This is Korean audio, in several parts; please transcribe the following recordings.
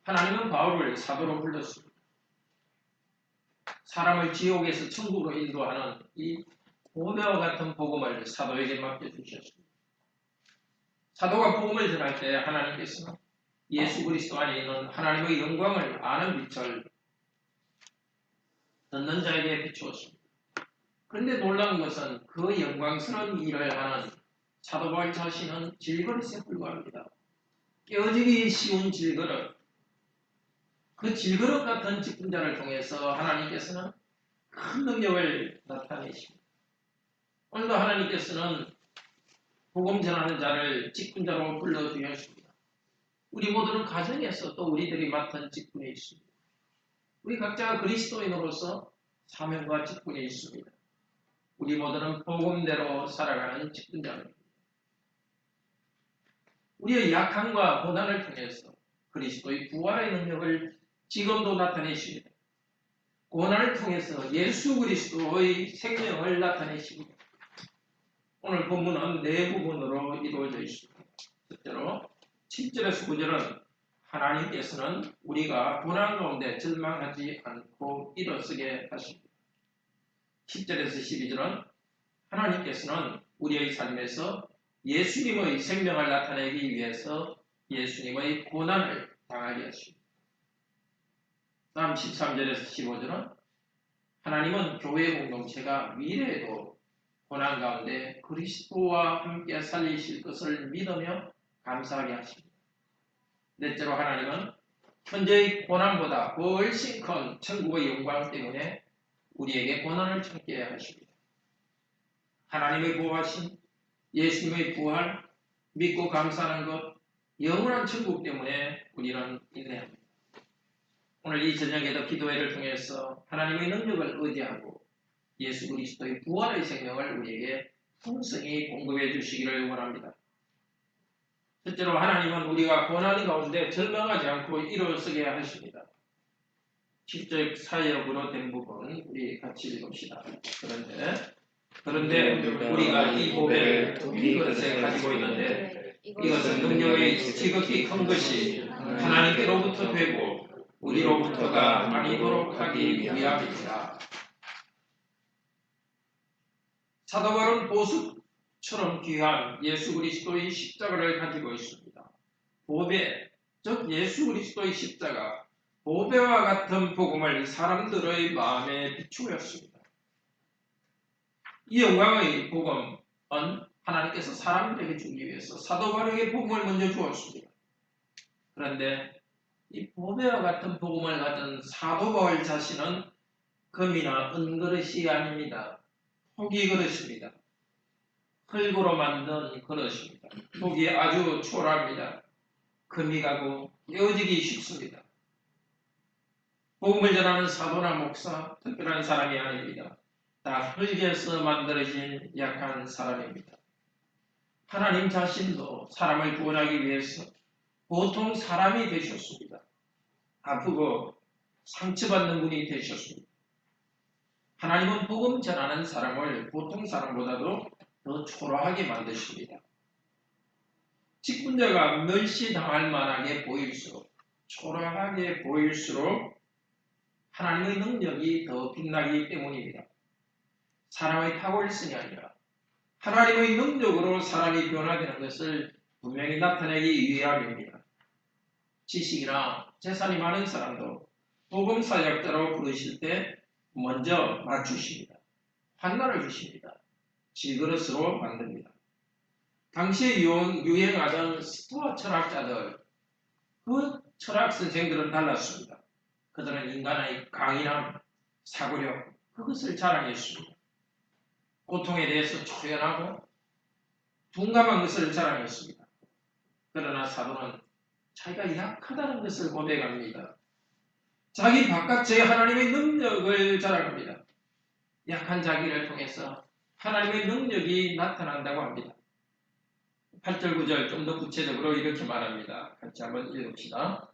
하나님은 바울을 사도로 불렀습니다. 사람을 지옥에서 천국으로 인도하는 이 보배와 같은 복음을 사도에게 맡겨주셨습니다. 사도가 복음을 전할 때 하나님께서는 예수 그리스도 안에 있는 하나님의 영광을 아는 빛을 듣는 자에게 비추었습니다. 그런데 놀라운 것은 그 영광스러운 일을 하는 사도 바울 자신은 질그릇에 불과합니다. 깨어지기 쉬운 질그릇, 그 질그릇 같은 직분자를 통해서 하나님께서는 큰 능력을 나타내십니다. 오늘도 하나님께서는 복음 전하는 자를 직분자로 불러주셨습니다. 우리 모두는 가정에서 또 우리들이 맡은 직분이 있습니다. 우리 각자가 그리스도인으로서 사명과 직분이 있습니다. 우리 모두는 복음대로 살아가는 직분자입니다. 우리의 약함과 고난을 통해서 그리스도의 부활의 능력을 지금도 나타내십니다. 고난을 통해서 예수 그리스도의 생명을 나타내십니다. 오늘 본문은 네 부분으로 이루어져 있습니다. 첫째로 7절에서 9절은 하나님께서는 우리가 고난 가운데 절망하지 않고 일어서게 하십니다. 10절에서 12절은 하나님께서는 우리의 삶에서 예수님의 생명을 나타내기 위해서 예수님의 고난을 당하게 하십니다. 다음 13절에서 15절은 하나님은 교회 공동체가 미래에도 고난 가운데 그리스도와 함께 살리실 것을 믿으며 감사하게 하십니다. 넷째로 하나님은 현재의 고난보다 훨씬 큰 천국의 영광 때문에 우리에게 고난을 참게 하십니다. 하나님의 보호하심, 예수님의 부활, 믿고 감사하는 것, 영원한 천국 때문에 우리는 인내합니다. 오늘 이 저녁에도 기도회를 통해서 하나님의 능력을 의지하고 예수 그리스도의 부활의 생명을 우리에게 풍성히 공급해 주시기를 원합니다. 첫째로 하나님은 우리가 고난 가운데 절망하지 않고 일어서게 하십니다. 10절 사역으로 된 부분 우리 같이 읽읍시다. 그런데 우리가 이 보배를 이 그릇에 가지고 있는데 이것은 능력이 지극히 큰 것이 하나님께로부터 되고 우리로부터가 아니도록 하기 위함입니다. 사도 바울은 보석처럼 귀한 예수 그리스도의 십자가를 가지고 있습니다. 보배, 즉 예수 그리스도의 십자가, 보배와 같은 복음을 사람들의 마음에 비추었습니다. 이 영광의 복음은 하나님께서 사람들에게 주기 위해서 사도 바울에게 복음을 먼저 주었습니다. 그런데 이 보배와 같은 복음을 가진 사도 바울 자신은 금이나 은그릇이 아닙니다. 토기 그릇입니다. 흙으로 만든 그릇입니다. 토기 아주 초라합니다. 금이 가고 깨어지기 쉽습니다. 복음을 전하는 사도나 목사, 특별한 사람이 아닙니다. 다 흙에서 만들어진 약한 사람입니다. 하나님 자신도 사람을 구원하기 위해서 보통 사람이 되셨습니다. 아프고 상처받는 분이 되셨습니다. 하나님은 복음 전하는 사람을 보통 사람보다도 더 초라하게 만드십니다. 직분자가 멸시당할 만하게 보일수록, 초라하게 보일수록 하나님의 능력이 더 빛나기 때문입니다. 사람의 탁월성이 아니라 하나님의 능력으로 사람이 변화되는 것을 분명히 나타내기 위함입니다. 지식이나 재산이 많은 사람도 복음 사역자로 부르실 때 먼저 맞추십니다. 환난을 주십니다. 질그릇으로 만듭니다. 당시에 유행하던 스토아 철학자들, 그 철학 선생들은 달랐습니다. 그들은 인간의 강인함, 사고력, 그것을 자랑했습니다. 고통에 대해서 초연하고 둔감한 것을 자랑했습니다. 그러나 사도는 자기가 약하다는 것을 고백합니다. 자기 바깥에 하나님의 능력을 자랑합니다. 약한 자기를 통해서 하나님의 능력이 나타난다고 합니다. 8절 9절 좀 더 구체적으로 이렇게 말합니다. 같이 한번 읽읍시다.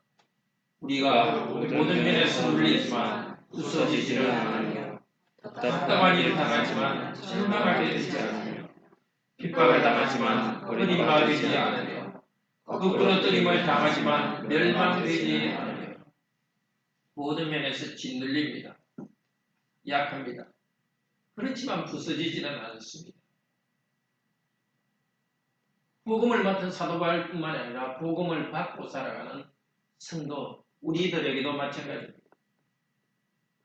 우리가 모든 면에서 눌리지만 부서지지는 않으며 답답한 일을 당하지만 실망하게 되지 않으며 핍박을 당하지만 버림받지 않으며 그 부러뜨림을 당하지만 멸망되지 않으며 모든 면에서 짓눌립니다. 약합니다. 그렇지만 부서지지는 않습니다. 복음을 맡은 사도 바울뿐만 아니라 복음을 받고 살아가는 성도 우리들에게도 마찬가지입니다.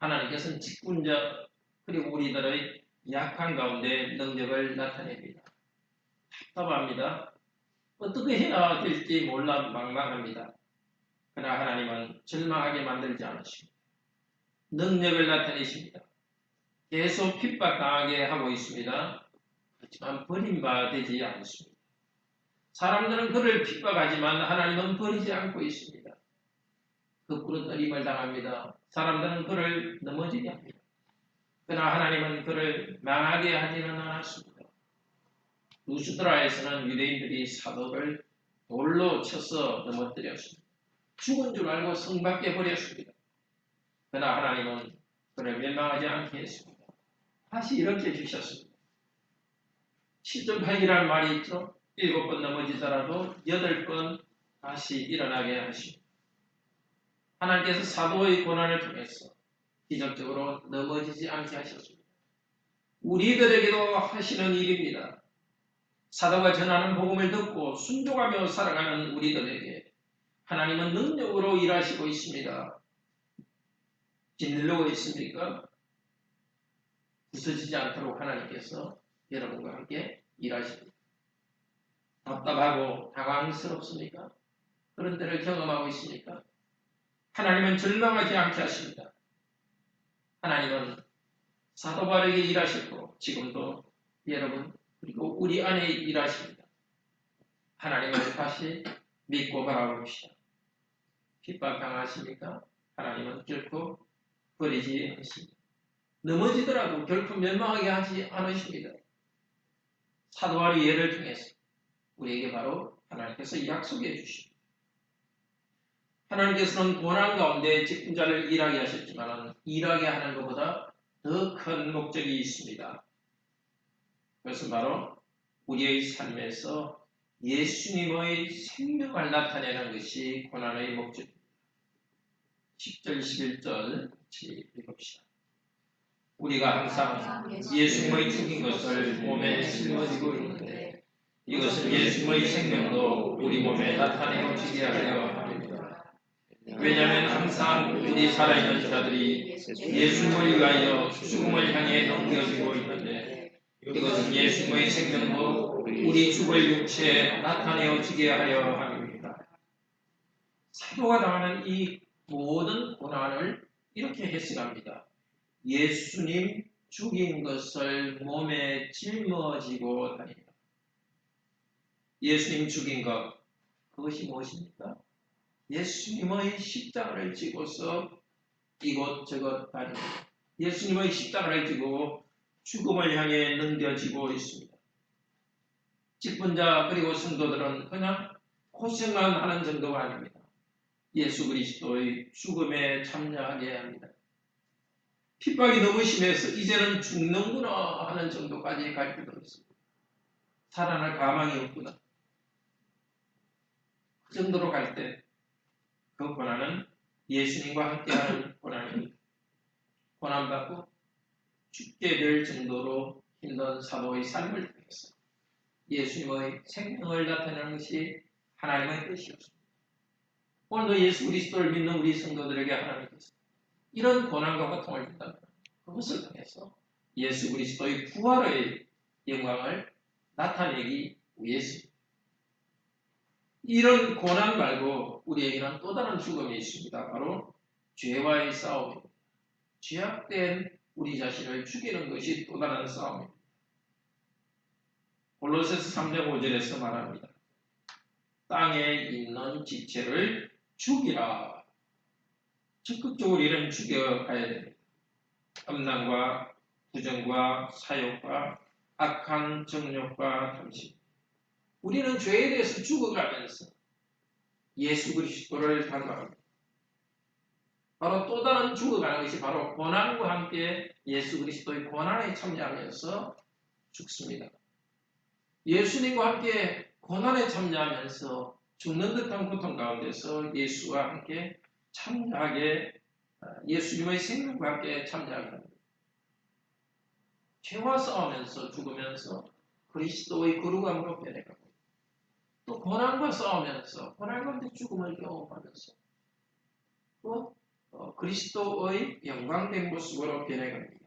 하나님께서는 직분자 그리고 우리들의 약한 가운데 능력을 나타냅니다. 답답합니다. 어떻게 해야 될지 몰라 막막합니다. 그러나 하나님은 절망하게 만들지 않으십니다. 능력을 나타내십니다. 계속 핍박당하게 하고 있습니다. 그렇지만 버림받지 않습니다. 사람들은 그를 핍박하지만 하나님은 버리지 않고 있습니다. 거꾸로 떨림을 당합니다. 사람들은 그를 넘어지게 합니다. 그러나 하나님은 그를 망하게 하지는 않았습니다. 루스드라에서는 유대인들이 사도를 돌로 쳐서 넘어뜨렸습니다. 죽은 줄 알고 성 밖에 버렸습니다. 그러나 하나님은 그를 멸망하지 않게 했습니다. 다시 이렇게 주셨습니다. 7절 8기라는 말이 있죠. 7번 넘어지더라도 8번 다시 일어나게 하십니다. 하나님께서 사도의 고난을 통해서 기적적으로 넘어지지 않게 하셨습니다. 우리들에게도 하시는 일입니다. 사도가 전하는 복음을 듣고 순종하며 살아가는 우리들에게 하나님은 능력으로 일하시고 있습니다. 짓누르고 있습니까? 부서지지 않도록 하나님께서 여러분과 함께 일하십니다. 답답하고 당황스럽습니까? 그런 때를 경험하고 있습니까? 하나님은 절망하지 않게 하십니다. 하나님은 사도 바울에게 일하셨고 지금도 여러분 그리고 우리 안에 일하십니다. 하나님을 다시 믿고 바라봅시다. 핍박당하십니까? 하나님은 결코 버리지 않습니다. 넘어지더라도 결코 멸망하게 하지 않으십니다. 사도 바울의 예를 통해서 우리에게 바로 하나님께서 약속해 주십니다. 하나님께서는 고난 가운데 직분자를 일하게 하셨지만 일하게 하는 것보다 더 큰 목적이 있습니다. 그것은 바로 우리의 삶에서 예수님의 생명을 나타내는 것이 고난의 목적입니다. 10절 11절 같이 읽읍시다. 우리가 항상 예수님의 죽인 것을 몸에 짊어지고 있는데 이것은 예수님의 생명도 우리 몸에 나타내어지게 하려 합니다. 왜냐하면 항상 우리 살아있는 자들이 예수님을 위하여 죽음을 향해 넘겨지고 있는데 이것은 예수님의 생명도 우리 죽을 육체에 나타내어지게 하려 합니다. 사도가 당하는 이 모든 고난을 이렇게 해석합니다. 예수님 죽인 것을 몸에 짊어지고 다닙니다. 예수님 죽인 것, 그것이 무엇입니까? 예수님의 십자가를 지고서 이곳저곳 다닙니다. 예수님의 십자가를 지고 죽음을 향해 넘겨지고 있습니다. 직분자 그리고 성도들은 그냥 고생만 하는 정도가 아닙니다. 예수 그리스도의 죽음에 참여하게 합니다. 핍박이 너무 심해서 이제는 죽는구나 하는 정도까지 갈 필요가 있습니다. 살아날 가망이 없구나. 그 정도로 갈 때 그 고난은 예수님과 함께하는 고난입니다. 고난받고 죽게 될 정도로 힘든 사도의 삶을 통해서 예수님의 생명을 나타내는 것이 하나님의 뜻이었습니다. 오늘도 예수 그리스도를 믿는 우리 성도들에게 하나님께서 이런 고난과 고통을 준다면 그것을 통해서 예수 그리스도의 부활의 영광을 나타내기 위해서 이런 고난 말고 우리에게는 또 다른 죽음이 있습니다. 바로 죄와의 싸움입니다. 죄악된 우리 자신을 죽이는 것이 또 다른 싸움입니다. 골로새서 3장 5절에서 말합니다. 땅에 있는 지체를 죽이라. 적극적으로 이런 죽여가야 됩니다. 음란과 부정과 사욕과 악한 정욕과 탐심. 우리는 죄에 대해서 죽어가면서 예수 그리스도를 닮아갑니다. 바로 또 다른 죽어가는 것이 바로 고난과 함께 예수 그리스도의 고난에 참여하면서 죽습니다. 예수님과 함께 고난에 참여하면서 죽는 듯한 고통 가운데서 예수와 함께 참여하게 예수님의 생명과 함께 참여하게 합니다. 죄와 싸우면서 죽으면서 그리스도의 거룩함으로 변해가고 또 고난과 싸우면서 고난 가운데 죽음을 경험하면서 또 그리스도의 영광된 모습으로 변해갑니다.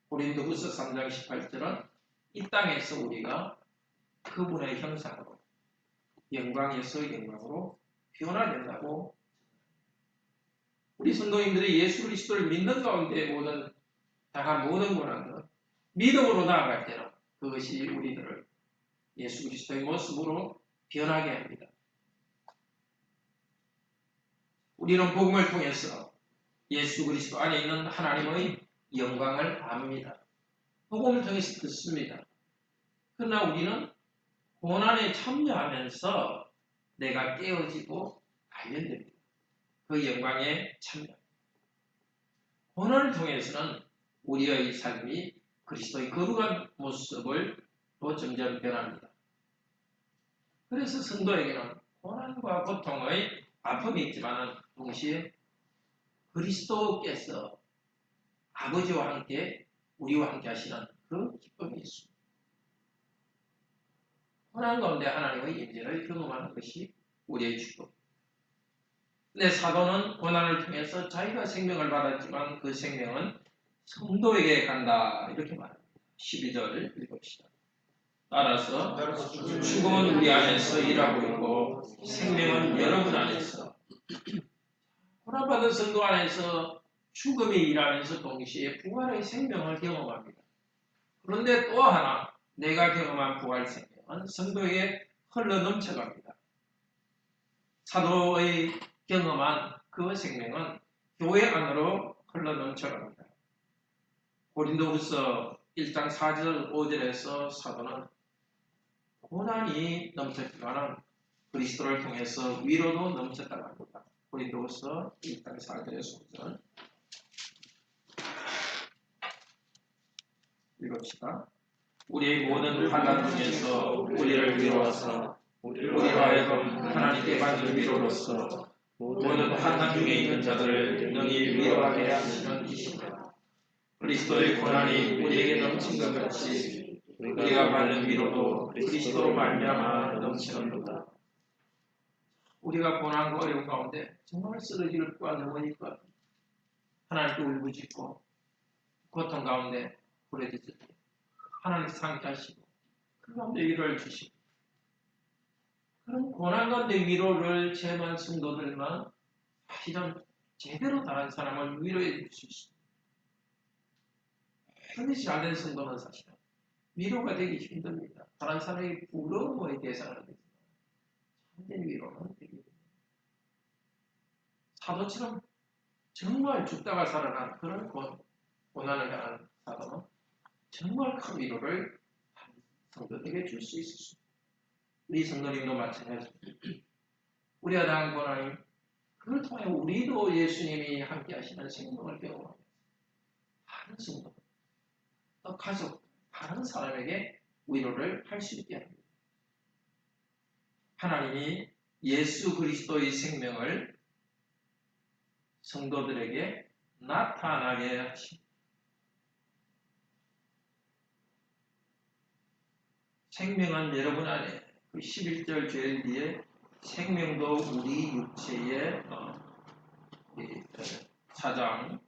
고린도후서 3장 18절은 이 땅에서 우리가 그분의 형상으로 영광에서 영광으로 변화된다고 우리 성도님들이 예수 그리스도를 믿는 가운데 당한 모든 고난들은 믿음으로 나아갈 때는 그것이 우리들을 예수 그리스도의 모습으로 변하게 합니다. 우리는 복음을 통해서 예수 그리스도 안에 있는 하나님의 영광을 압니다. 복음을 통해서 듣습니다. 그러나 우리는 고난에 참여하면서 내가 깨어지고 발견됩니다. 그 영광에 참여. 고난을 통해서는 우리의 삶이 그리스도의 거룩한 모습을 또 점점 변합니다. 그래서 성도에게는 고난과 고통의 아픔이 있지만 동시에 그리스도께서 아버지와 함께 우리와 함께 하시는 그 기쁨이 있습니다. 고난 가운데 하나님의 임재를 경험하는 것이 우리의 축복. 근데 사도는 고난을 통해서 자기가 생명을 받았지만 그 생명은 성도에게 간다 이렇게 말합니다. 12절 읽읍시다. 따라서 죽음은 우리 안에서 일하고 있고 생명은 여러분 안에서. 고난받은 성도 안에서 죽음이 일하면서 동시에 부활의 생명을 경험합니다. 그런데 또 하나 내가 경험한 부활 생명은 성도에게 흘러 넘쳐갑니다. 사도의 경험한 그 생명은 교회 안으로 흘러 넘쳐갑니다. 고린도후서 1장 4절 5절에서 사도는 고난이 넘쳤지만 그리스도를 통해서 위로도 넘쳤다고 합니다. 고린도후서 1장 4절에서 5절 읽읍시다. 우리의 모든 환난 중에서 우리를 위로하사 우리로 하여금 하나님께 받는 위로로서 모든 환난 중에 있는 자들을 능히 위로하게 하시는 이시다. 그리스도의 고난이 우리에게 넘친 것 같이 우리가 받는 위로도 그리스도로 말미암아 넘치는도다. 우리가 고난과 어려움 가운데 정말 쓰러질 것 넘어질 것 하나님께 울부짖고 고통 가운데 부르짖을 때 하나님 상기하시고 그 가운데 위로를 주시고 그런 고난 가운데 위로를 체험한 성도들만 사실은 제대로 다른 사람을 위로해 줄 수 있습니다. 그것이 잘된 성도는 사실은 위로가 되기 힘듭니다. 다른 사람의 부러움의 대상을 되지만 참된 위로는 되기 힘듭니다. 사도처럼 정말 죽다가 살아난 그런 고난을 당한 사도는 정말 큰 위로를 성도에게 줄 수 있었습니다. 우리 성도님도 마찬가지입니다. 우리가 당한 고난이 그걸 통해 우리도 예수님이 함께 하시는 생명을 경험하면서 다른 성도, 또 가족, 다른 사람에게 위로를 할 수 있게 합니다. 하나님이 예수 그리스도의 생명을 성도들에게 나타나게 하십니다. 생명은 여러분 안에 그 11절 제일 뒤에 생명도 우리 육체의 사장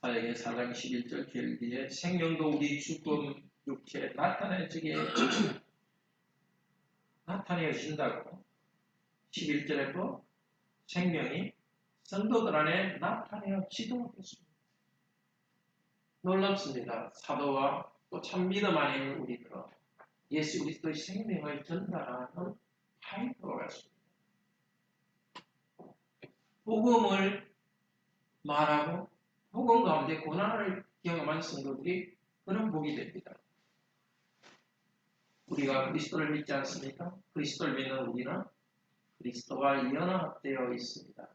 사역의 4장 11절 제일 뒤에 생명도 우리 죽음 육체에 나타내지게 나타내신다고 11절에도 생명이 성도들 안에 나타내지도록 했습니다. 놀랍습니다. 사도와 또 참 믿음 안에 있는 우리들은 예수 그리스도의 생명을 전달하는 파이프와 같습니다. 복음을 말하고 복음 가운데 고난을 경험한 성도들이 그런 복이 됩니다. 우리가 그리스도를 믿지 않습니까? 그리스도를 믿는 우리는 그리스도와 연합되어 있습니다.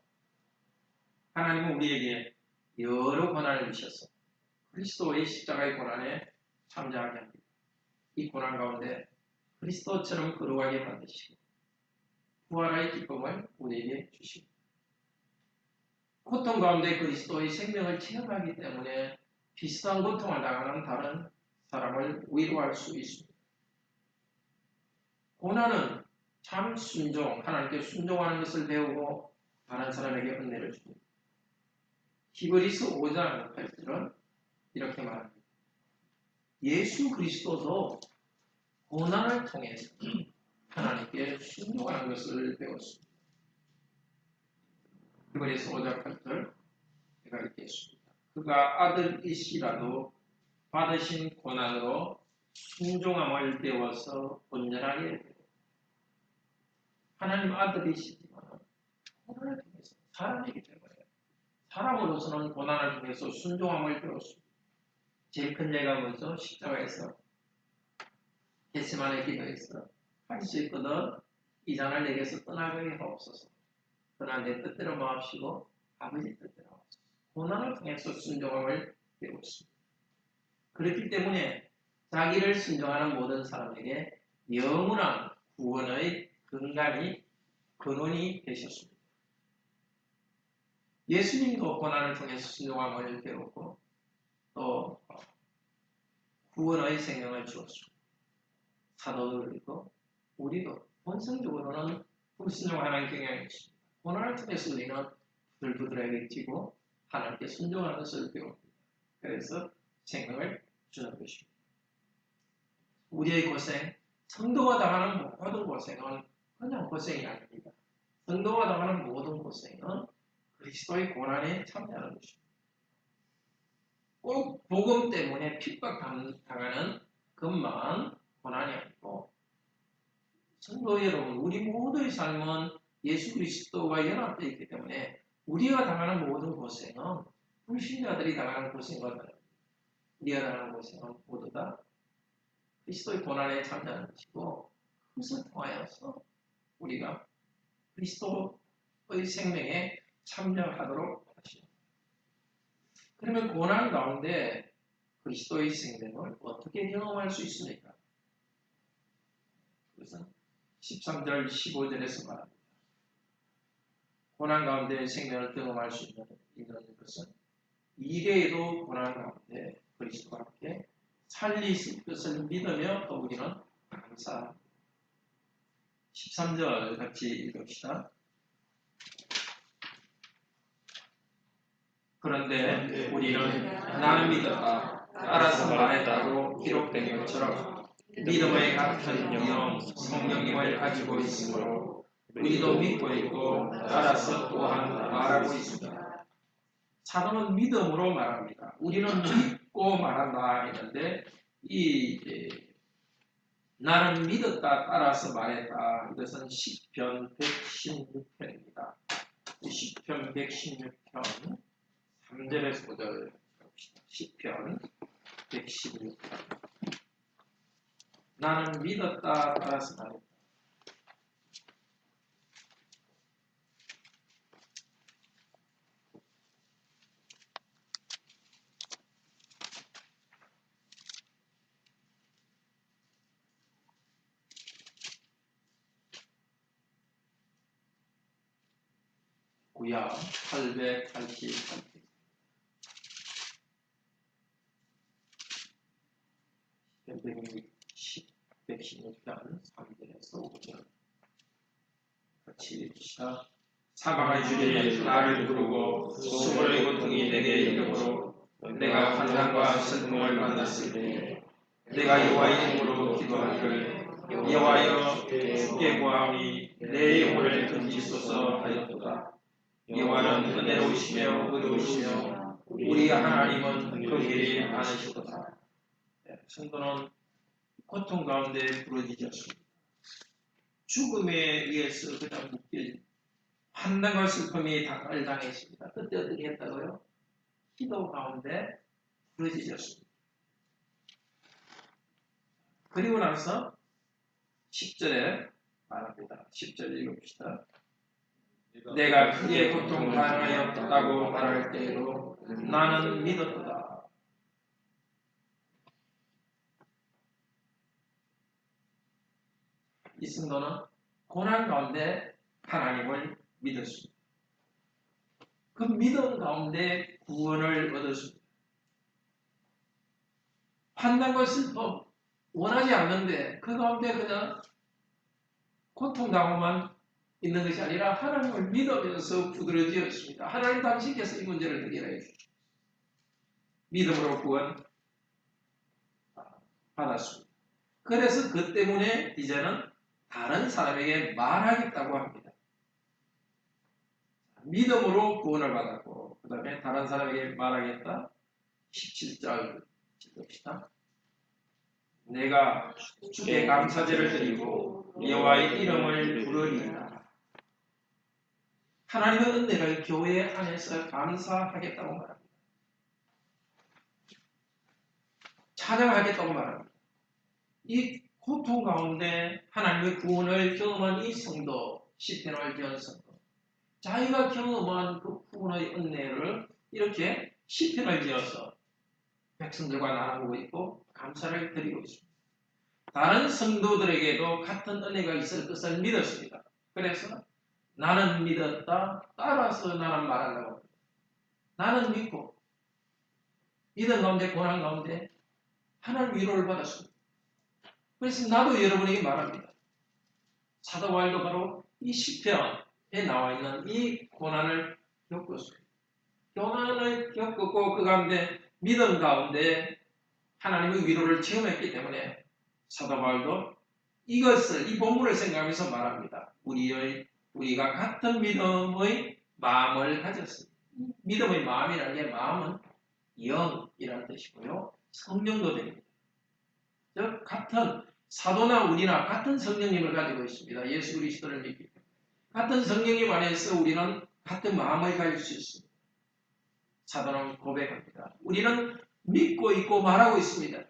하나님은 우리에게 여러 고난을 주셔서 그리스도의 십자가의 고난에 참여하게 합니다. 이 고난 가운데 그리스도처럼 거룩하게 만드시고 부활의 기쁨을 우리에게 주십니다. 고통 가운데 그리스도의 생명을 체험하기 때문에 비슷한 고통을 당하는 다른 사람을 위로할 수 있습니다. 고난은 참 순종, 하나님께 순종하는 것을 배우고 다른 사람에게 은혜를 줍니다. 히브리서 5장 8절은 이렇게 말합니다. 예수 그리스도도 고난을 통해서 하나님께 순종하는 것을 배웠습니다. 히브리서 5장 8절 제가 읽겠습니다. 그가 아들이시라도 받으신 고난으로 순종함을 배워서 온전하게 되고 하나님 아들이시지만 고난을 통해서 사람이기 때문에 사람으로서는 고난을 통해서 순종함을 배웠습니다. 제일 큰 예가 뭐죠? 십자가에서 겟세마네 기도에서 할 수 있거든 이 잔을 내게서 떠나게 하옵소서. 그러나 내 뜻대로 마옵시고 아버지 뜻대로 하옵소서. 고난을 통해서 순종함을 배웠습니다. 그렇기 때문에 자기를 순종하는 모든 사람에게 영원한 구원의 근원이 되셨습니다. 예수님도 고난을 통해서 순종함을 배웠고 또 구원의 생명을 주었습니다. 사도들도 우리도 본성적으로는 불순종하는 경향이 있습니다. 고난을 통해서 우리는 부들부들해지고 하나님께 순종하는 것을 배웁니다. 그래서 생명을 주는 것입니다. 우리의 고생, 성도가 당하는 모든 고생은 그냥 고생이 아닙니다. 성도가 당하는 모든 고생은 그리스도의 고난에 참여하는 것입니다. 꼭 복음 때문에 핍박당하는 것만 고난이 아니고 성도 여러분, 우리 모두의 삶은 예수 그리스도와 연합되어 있기 때문에 우리가 당하는 모든 고생은 불신자들이 당하는 고생과 다릅니다. 우리가 당하는 고생은 모두 다 그리스도의 고난에 참여하는 것이고 그것을 통하여서 우리가 그리스도의 생명에 참여하도록 하십니다. 그러면 고난 가운데 그리스도의 생명을 어떻게 경험할 수 있습니까? 그것은 13절, 15절에서 말합니다. 고난 가운데 생명을 경험할 수 있는 것은 이래에도 고난 가운데 그리스도와 함께 살리실 것을 믿으며 또 우리는 감사합니다. 13절 같이 읽읍시다. 그런데 우리는 나는 믿었다, 알아서 말했다고 기록된 것처럼 믿음의 같은 영 성령님을 가지고 있으므로 우리도 믿고 있고 알아서 또한 말하고 있습니다. 사도는 믿음으로 말합니다. 우리는 믿고 말한다 했는데 나는 믿었다 따라서 말했다. 이것은 시편 116편입니다. 시편 116편 3절에서 5절 봅시다. 시편 116편 나는 믿었다 따라서 말했다. 구약 888편 116편 3절에서 5절 같이 읽읍시다. 사방의 주님이 나를 부르고 수고의 고통이 내게 이르므로 내가 환난과 슬픔을 만났을 때 내가 여호와의 이름으로 기도하기를 여호와여 주께 구하오니 내 영혼을 건지소서 하였도다. 여호와는 은혜로우시며 의로우시며 우리 하나님은 긍휼이 많으시도다. 성도는 고통 가운데 부러지셨습니다. 죽음에 의해서 그냥 묶여진 환난과 슬픔이 당했습니다. 그때 어떻게 했다고요? 기도 가운데 부러지셨습니다. 그리고 나서 10절에 말합니다. 10절 읽읍시다. 내가 크게 고통당하였다고 말할 때에도 나는 믿었다. 이 성도는 고난 가운데 하나님을 믿었습니다. 그 믿음 가운데 구원을 얻었습니다. 환난과 슬픔 원하지 않는데 그 가운데 그냥 고통당하고만 있는 것이 아니라 하나님을 믿으면서 부드러워지었습니다. 하나님 당신께서 이 문제를 해결해 주십시오. 믿음으로 구원 받았습니다. 그래서 그 때문에 이제는 다른 사람에게 말하겠다고 합니다. 믿음으로 구원을 받았고 그 다음에 다른 사람에게 말하겠다. 17절 읽읍시다. 내가 주께 감사제를 드리고 여호와의 이름을 부르리이다. 하나님의 은혜를 교회 안에서 감사하겠다고 말합니다. 찬양하겠다고 말합니다. 이 고통 가운데 하나님의 구원을 경험한 이 성도, 시편을 지은 성도, 자기가 경험한 그 구원의 은혜를 이렇게 시편을 지어서 백성들과 나누고 있고 감사를 드리고 있습니다. 다른 성도들에게도 같은 은혜가 있을 것을 믿었습니다. 그래서 나는 믿었다, 따라서 나는 말한다고 합니다. 나는 믿고 믿음 가운데 고난 가운데 하나님 위로를 받았습니다. 그래서 나도 여러분에게 말합니다. 사도 바울도 바로 이 시편에 나와 있는 이 고난을 겪었습니다. 고난을 겪었고 그 가운데 믿음 가운데 하나님의 위로를 체험했기 때문에 사도 바울도 이것을 이 본문을 생각하면서 말합니다. 우리가 같은 믿음의 마음을 가졌습니다. 믿음의 마음이라는 게 마음은 영이라는 뜻이고요. 성령도 됩니다. 즉 같은 사도나 우리나 같은 성령님을 가지고 있습니다. 예수 그리스도를 믿기 때문에 같은 성령님 안에서 우리는 같은 마음을 가질 수 있습니다. 사도는 고백합니다. 우리는 믿고 있고 말하고 있습니다.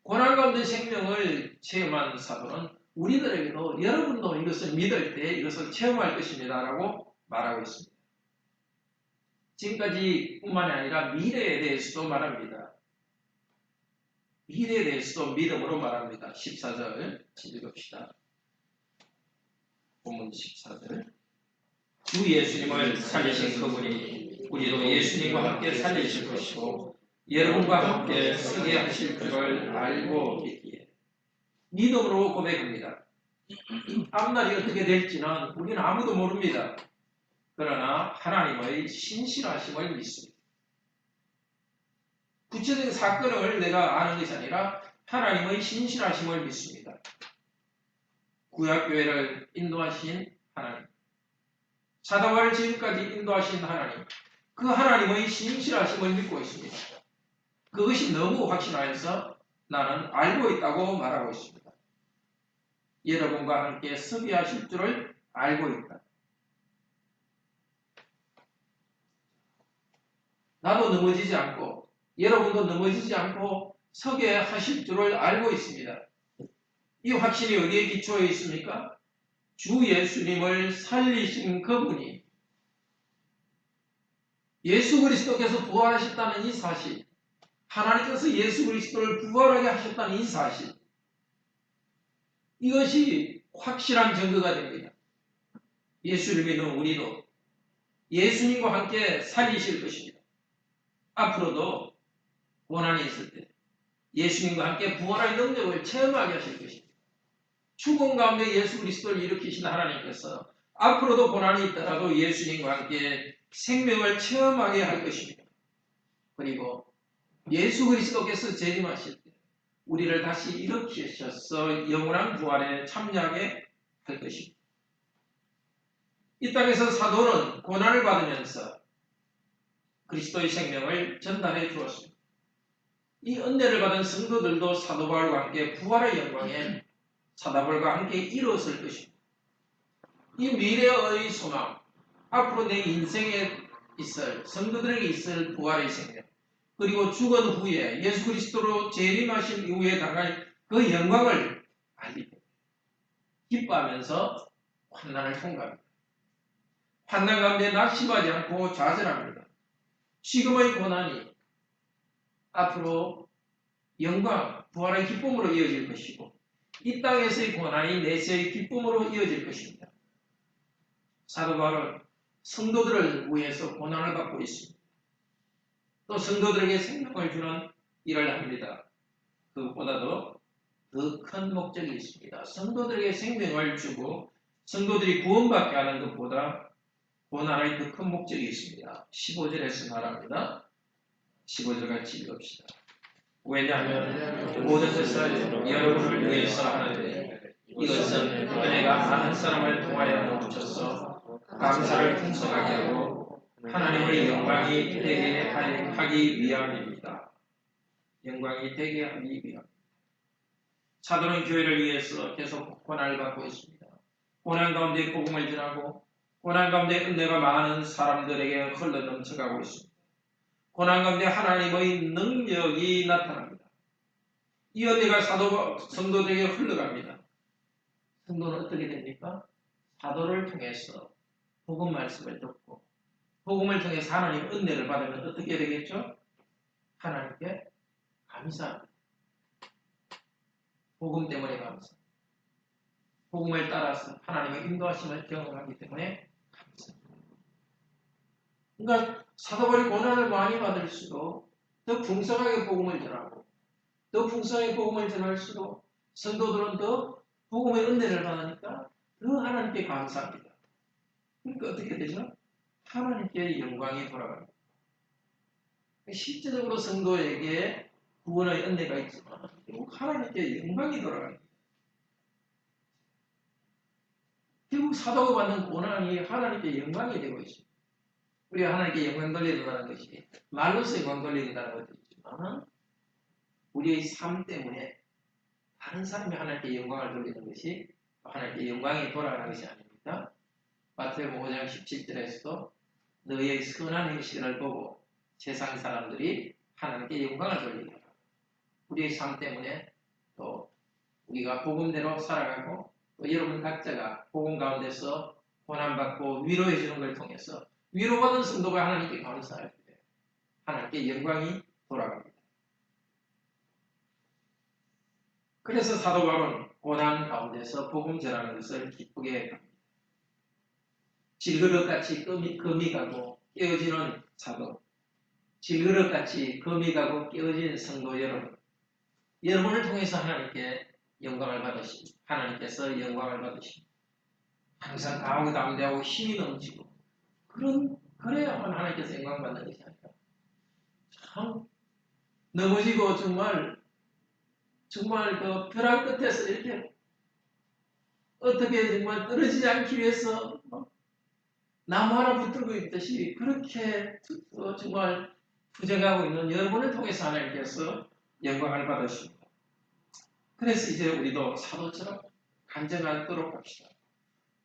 고난 가운데 생명을 체험한 사도는 우리들에게도 여러분도 이것을 믿을 때 이것을 체험할 것입니다. 라고 말하고 있습니다. 지금까지 뿐만이 아니라 미래에 대해서도 말합니다. 미래에 대해서도 믿음으로 말합니다. 14절 읽읍시다. 본문 14절 주 예수님을 살리신 그분이 우리도 예수님과 함께 살리실 것이고 여러분과 함께 서게 하실 줄을 알고 있기에 믿음으로 고백합니다. 앞날이 어떻게 될지는 우리는 아무도 모릅니다. 그러나 하나님의 신실하심을 믿습니다. 구체적인 사건을 내가 아는 것이 아니라 하나님의 신실하심을 믿습니다. 구약교회를 인도하신 하나님, 사도바울을 지금까지 인도하신 하나님, 그 하나님의 신실하심을 믿고 있습니다. 그것이 너무 확신하여서 나는 알고 있다고 말하고 있습니다. 여러분과 함께 섭리하실 줄을 알고 있다. 나도 넘어지지 않고 여러분도 넘어지지 않고 서게 하실 줄을 알고 있습니다. 이 확신이 어디에 기초해 있습니까? 주 예수님을 살리신 그분이 예수 그리스도께서 부활하셨다는 이 사실, 하나님께서 예수 그리스도를 부활하게 하셨다는 이 사실, 이것이 확실한 증거가 됩니다. 예수를 믿는 우리도 예수님과 함께 살리실 것입니다. 앞으로도 고난이 있을 때 예수님과 함께 부활의 능력을 체험하게 하실 것입니다. 죽음 가운데 예수 그리스도를 일으키신 하나님께서 앞으로도 고난이 있더라도 예수님과 함께 생명을 체험하게 할 것입니다. 그리고 예수 그리스도께서 재림하실 때 우리를 다시 일으키셔서 영원한 부활에 참여하게 할 것입니다. 이 땅에서 사도는 고난을 받으면서 그리스도의 생명을 전달해 주었습니다. 이 은혜를 받은 성도들도 사도 바울과 함께 부활의 영광에 사도 바울과 함께 이루었을 것입니다. 이 미래의 소망, 앞으로 내 인생에 있을 성도들에게 있을 부활의 생명, 그리고 죽은 후에 예수 그리스도로 재림하신 이후에 당할 그 영광을 알기 때문에 기뻐하면서 환난을 통과합니다. 환난 가운데 낙심하지 않고 좌절합니다. 지금의 고난이 앞으로 영광, 부활의 기쁨으로 이어질 것이고 이 땅에서의 고난이 내세의 기쁨으로 이어질 것입니다. 사도 바울은 성도들을 위해서 고난을 받고 있습니다. 또 성도들에게 생명을 주는 일을 합니다. 그것보다도 더 큰 목적이 있습니다. 성도들에게 생명을 주고 성도들이 구원받게 하는 것보다 고난의 더 큰 목적이 있습니다. 15절에서 말합니다. 15절 같이 읽읍시다. 왜냐하면 모든 것을 여러분을 위해서 하는데 이것은 은혜가 많은 사람을 통하여 멈춰서 감사를 풍성하게 하고 하나님의 영광이 되게 하기 위함입니다. 영광이 되게 하기 위함. 사도는 교회를 위해서 계속 고난을 받고 있습니다. 고난 가운데 복음을 전하고 고난 가운데 은혜가 많은 사람들에게 흘러 넘쳐가고 있습니다. 고난 가운데 하나님의 능력이 나타납니다. 이 은혜가 성도들에게 흘러갑니다. 성도는 어떻게 됩니까? 사도를 통해서 복음 말씀을 듣고 복음을 통해서 하나님의 은혜를 받으면 어떻게 되겠죠? 하나님께 감사합니다. 복음 때문에 감사합니다. 복음을 따라서 하나님의 인도하심을 경험하기 때문에 감사합니다. 그러니까 사도들이 고난을 많이 받을수록 더 풍성하게 복음을 전하고 더 풍성하게 복음을 전할수록 성도들은 더 복음의 은혜를 받으니까 더 하나님께 감사합니다. 그러니까 어떻게 되죠? 하나님께 영광이 돌아갑니다. 실제적으로 성도에게 구원의 은혜가 있지만 결국 하나님께 영광이 돌아갑니다. 결국 사도가 받는 고난이 하나님께 영광이 되고 있습니다. 우리가 하나님께 영광 돌린다는 것이 말로서 영광 돌린다는 것도 있지만 우리의 삶 때문에 다른 사람이 하나님께 영광을 돌리는 것이 하나님께 영광이 돌아가는 것이 아닙니다. 마태복음 5장 17절에서도 너희의 선한 행실을 보고 세상 사람들이 하나님께 영광을 돌리라. 우리의 삶 때문에 또 우리가 복음대로 살아가고 또 여러분 각자가 복음 가운데서 고난받고 위로해 주는 걸 통해서 위로받은 성도가 하나님께 감사할 때 하나님께 영광이 돌아갑니다. 그래서 사도 바울은 고난 가운데서 복음 전하는 것을 기쁘게 합니다. 질그릇같이 금이 가고 깨어지는 사도, 질그릇같이 금이 가고 깨어진 성도 여러분, 여러분을 통해서 하나님께 영광을 받으십니다. 하나님께서 영광을 받으십니다. 항상 강하고 담대하고 힘이 넘치고 그래야만 하나님께서 영광 받는 것이 아니라 참 넘어지고 정말 그 벼랑 끝에서 이렇게 어떻게 정말 떨어지지 않기 위해서 나무 하나 붙들고 있듯이 그렇게 정말 부정하고 있는 여러분을 통해서 하나님께서 영광을 받으십니다. 그래서 이제 우리도 사도처럼 간증하도록 합시다.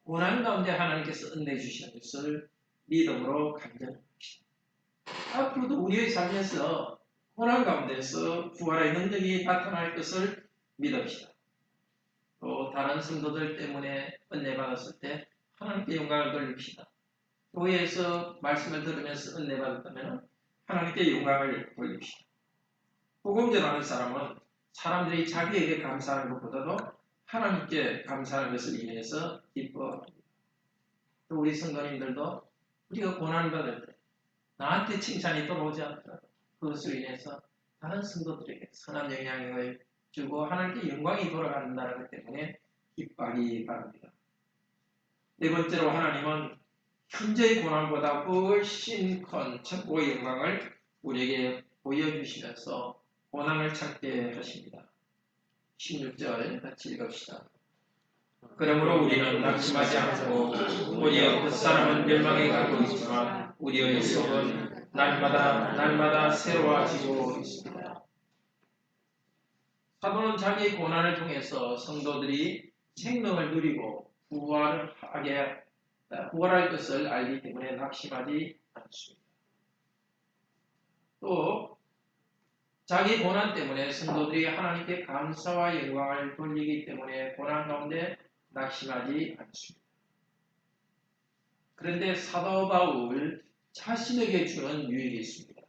고난 가운데 하나님께서 은혜 주시는 것을 믿음으로 간증합시다. 앞으로도 우리의 삶에서 고난 가운데서 부활의 능력이 나타날 것을 믿읍시다. 또 다른 성도들 때문에 은혜 받았을 때 하나님께 영광을 돌립시다. 교회에서 말씀을 들으면서 은혜 받았다면 하나님께 영광을 돌립시다. 복음 전하는 사람은 사람들이 자기에게 감사하는 것보다도 하나님께 감사하는 것을 인해서 기뻐합니다. 또 우리 성도님들도 우리가 고난받을 때 나한테 칭찬이 돌아오지 않더라도 그것으로 인해서 다른 성도들에게 선한 영향을 주고 하나님께 영광이 돌아간다는 것 때문에 기뻐하기 바랍니다. 네 번째로 하나님은 현재의 고난보다 훨씬 큰 천국의 영광을 우리에게 보여주시면서 고난을 찾게 하십니다. 16절 같이 읽읍시다. 그러므로 우리는 낙심하지 않고 오히려 끝사람은 멸망에 가고 있지만 우리의 속은 날마다 새로워지고 있습니다. 사도는 자기의 고난을 통해서 성도들이 생명을 누리고 부활할 것을 알기 때문에 낙심하지 않습니다. 또 자기 고난 때문에 성도들이 하나님께 감사와 영광을 돌리기 때문에 고난 가운데 낙심하지 않습니다. 그런데 사도 바울 자신에게 주는 유익이 있습니다.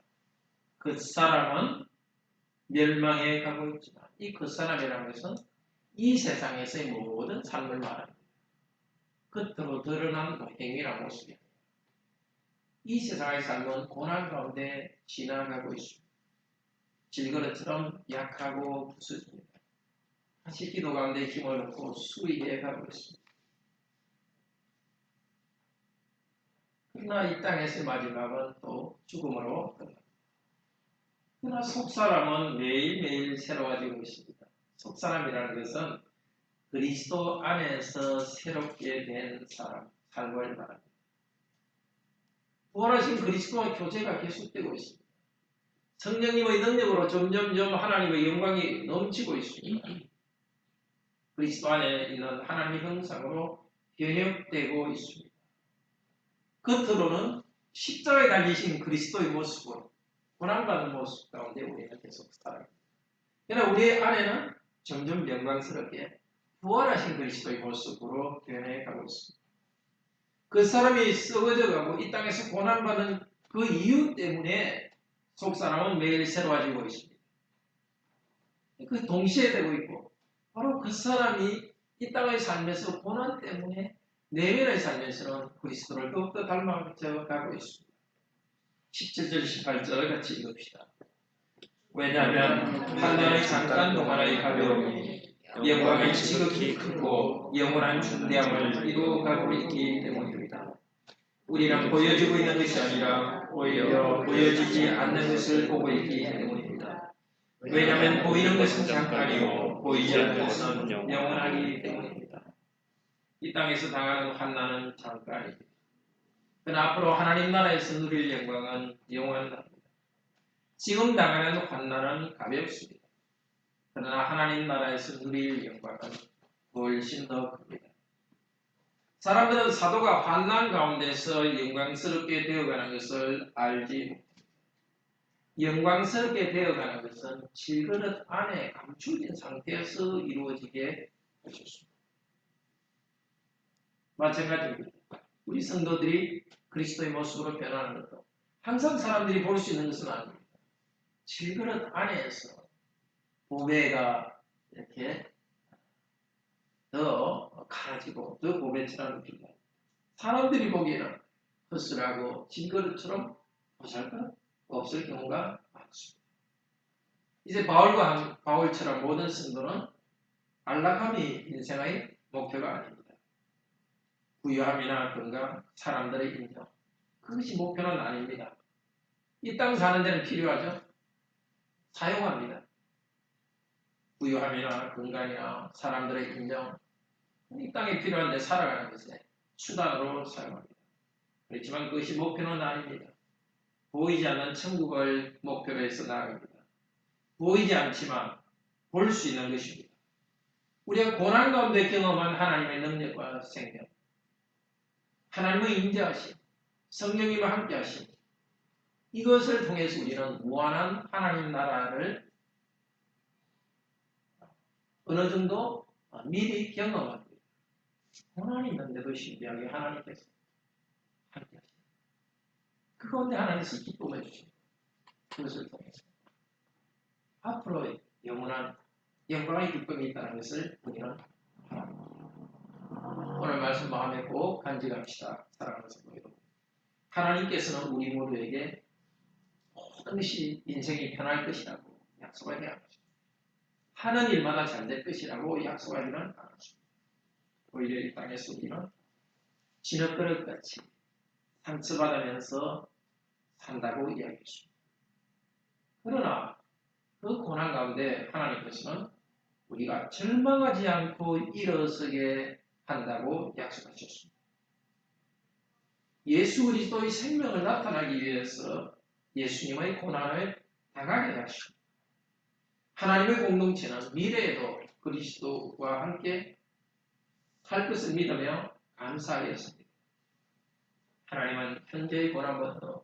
그 사람은 멸망에 가고 있지만 이 그 사람이라는 것은 이 세상에서의 모든 삶을 말합니다. 겉으로 드러난 행위나 모습입니다. 이 세상의 삶은 고난 가운데 지나가고 있습니다. 질그릇처럼 약하고 부서집니다. 다시 기도 가운데 힘을 얻고 수위해 가고 있습니다. 그러나 이 땅에서의 마지막은 또 죽음으로 끝납니다. 그러나 속사람은 매일매일 새로워지고 있습니다. 속사람이라는 것은 그리스도 안에서 새롭게 된 사람, 삶을 말합니다. 부활하신 그리스도와 교제가 계속되고 있습니다. 성령님의 능력으로 점점점 하나님의 영광이 넘치고 있습니다. 그리스도 안에 있는 하나님의 형상으로 변형되고 있습니다. 겉으로는 십자가에 달리신 그리스도의 모습으로 고난받는 모습 가운데 우리는 계속 살아갑니다. 그러나 우리 안에는 점점 영광스럽게 부활하신 그리스도의 모습으로 변해가고 있습니다. 그 사람이 썩어져가고 이 땅에서 고난받는 그 이유 때문에 속사람은 매일 새로워지고 있습니다. 그 동시에 되고 있고 바로 그 사람이 이 땅의 삶에서 고난 때문에 내면의 삶에서는 그리스도를 더욱더 닮아져 가고 있습니다. 17절 18절 같이 읽읍시다. 왜냐하면 한나의 잠깐 동안의 가벼움이 영광의 지극히 크고 영원한 중대함을 이루어가고 있기 때문입니다. 우리는 보여지고 있는 것이 아니라 오히려 보여지지 않는 것을 보고 있기 때문입니다. 왜냐하면 보이는 것은 잠깐이고 보이지 않는 것은 영원하기 때문입니다. 이 땅에서 당하는 환난은 잠깐입니다. 그러나 앞으로 하나님 나라에서 누릴 영광은 영원합니다. 지금 당하는 환난은 가볍습니다. 그러나 하나님 나라에서 누릴 영광은 훨씬 더 큽니다. 사람들은 사도가 환난 가운데서 영광스럽게 되어가는 것을 알지 못합니다. 영광스럽게 되어가는 것은 질그릇 안에 감춰진 상태에서 이루어지게 하셨습니다. 마찬가지입니다. 우리 성도들이 그리스도의 모습으로 변하는 것도 항상 사람들이 볼 수 있는 것은 아닙니다. 질그릇 안에서 보배가 이렇게 더 가라지고 더 보배처럼 느낀다. 사람들이 보기에는 허술하고 질그릇처럼 보잘것 없을 경우가 많습니다. 이제 바울처럼 모든 성도는 안락함이 인생의 목표가 아닙니다. 부유함이나 건강, 사람들의 인정, 그것이 목표는 아닙니다. 이 땅 사는 데는 필요하죠. 사용합니다. 부유함이나 건강이나 사람들의 인정, 이 땅에 필요한데 살아가는 것에 수단으로 사용합니다. 그렇지만 그것이 목표는 아닙니다. 보이지 않는 천국을 목표로 해서 나아갑니다. 보이지 않지만 볼 수 있는 것입니다. 우리가 고난 가운데 경험한 하나님의 능력과 생명, 하나님의 인자하심, 성령님과 함께하심, 이것을 통해서 우리는 무한한 하나님 나라를 어느 정도 미리 경험합니다. 고난이 있는데도 신비하게 하나님께서 함께하십니다. 그 가운데 하나님께서 기쁨해 주십니다. 그것을 통해서 앞으로 영원한 영광의 기쁨이 있다는 것을 우리는 바랍니다. 오늘 말씀 마음에 꼭 간직합시다. 사랑하는 성도 여러분, 하나님께서는 우리 모두에게 모든 것이 인생이 편할 것이라고 약속하지 않으십니다. 하는 일마다 잘 될 것이라고 약속하지는 않았습니다. 오히려 이 땅에서 우리는 진흙그릇같이 상처받으면서 산다고 이야기했습니다. 그러나 그 고난 가운데 하나님께서는 우리가 절망하지 않고 일어서게 한다고 약속하셨습니다. 예수 그리스도의 생명을 나타나기 위해서 예수님의 고난을 당하게 하시고 하나님의 공동체는 미래에도 그리스도와 함께 살 것을 믿으며 감사하였습니다. 하나님은 현재의 고난보다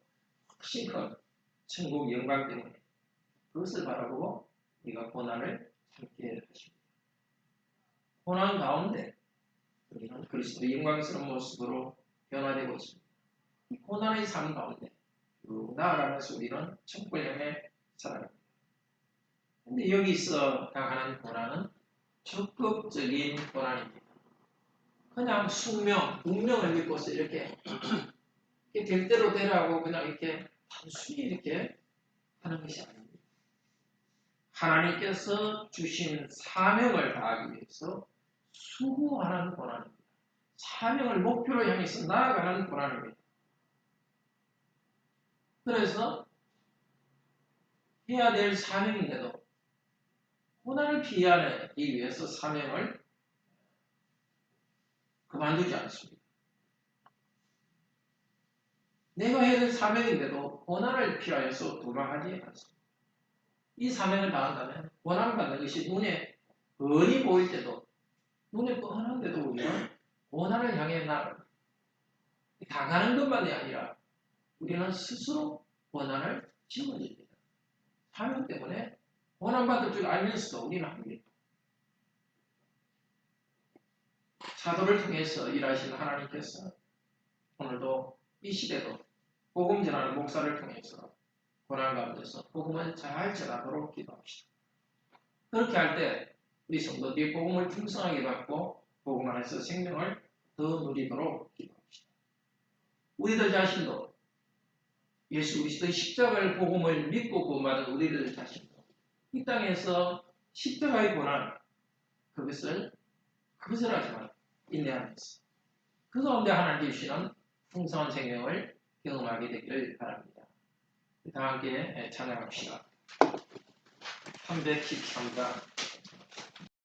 훨씬 큰 천국 영광 때문에 그것을 바라보고 우리가 고난을 함께 하십니다. 고난 가운데 우리는 그리스도의 영광스러운 모습으로 변화되고 있습니다. 이 고난의 삶 가운데 쭉 나아가면서 우리는 천국을 향해 살아갑니다. 그런데 여기서 당하는 고난은 적극적인 고난입니다. 그냥 숙명, 운명을 믿고서 이렇게 이렇게 될 대로 되라고 그냥 이렇게 단순히 이렇게 하는 것이 아닙니다. 하나님께서 주신 사명을 다하기 위해서 수고하는 고난입니다. 사명을 목표로 향해서 나아가는 고난입니다. 그래서 해야 될 사명인데도 고난을 피하기 위해서 사명을 그만두지 않습니다. 내가 해야 될 사명인데도 고난을 피하여서 도망하지 않습니다. 이 사명을 다한다면 고난받는 것이 눈에 뻔히 보일 때도 눈에 뻔한데도 우리는 고난을 향해 나아갑니다. 당하는 것만이 아니라 우리는 스스로 고난을 짊어집니다. 사명 때문에 고난받을 줄 알면서도 우리는 합니다. 사도를 통해서 일하신 하나님께서 오늘도 이 시대도 복음 전하는 목사를 통해서 고난 가운데서 복음을 잘 전하도록 기도합시다. 그렇게 할 때 우리 성도들이 복음을 풍성하게 받고 복음 안에서 생명을 더 누리도록 기도합시다. 우리들 자신도 예수 그리스도의 십자가의 복음을 믿고 구원받은 우리들 자신도 이 땅에서 십자가의 고난 그것을 하지만 인내하면서 그 가운데 하나님 주시는 풍성한 생명을 경험하게 되기를 바랍니다. 다 함께 찬양합시다. 313장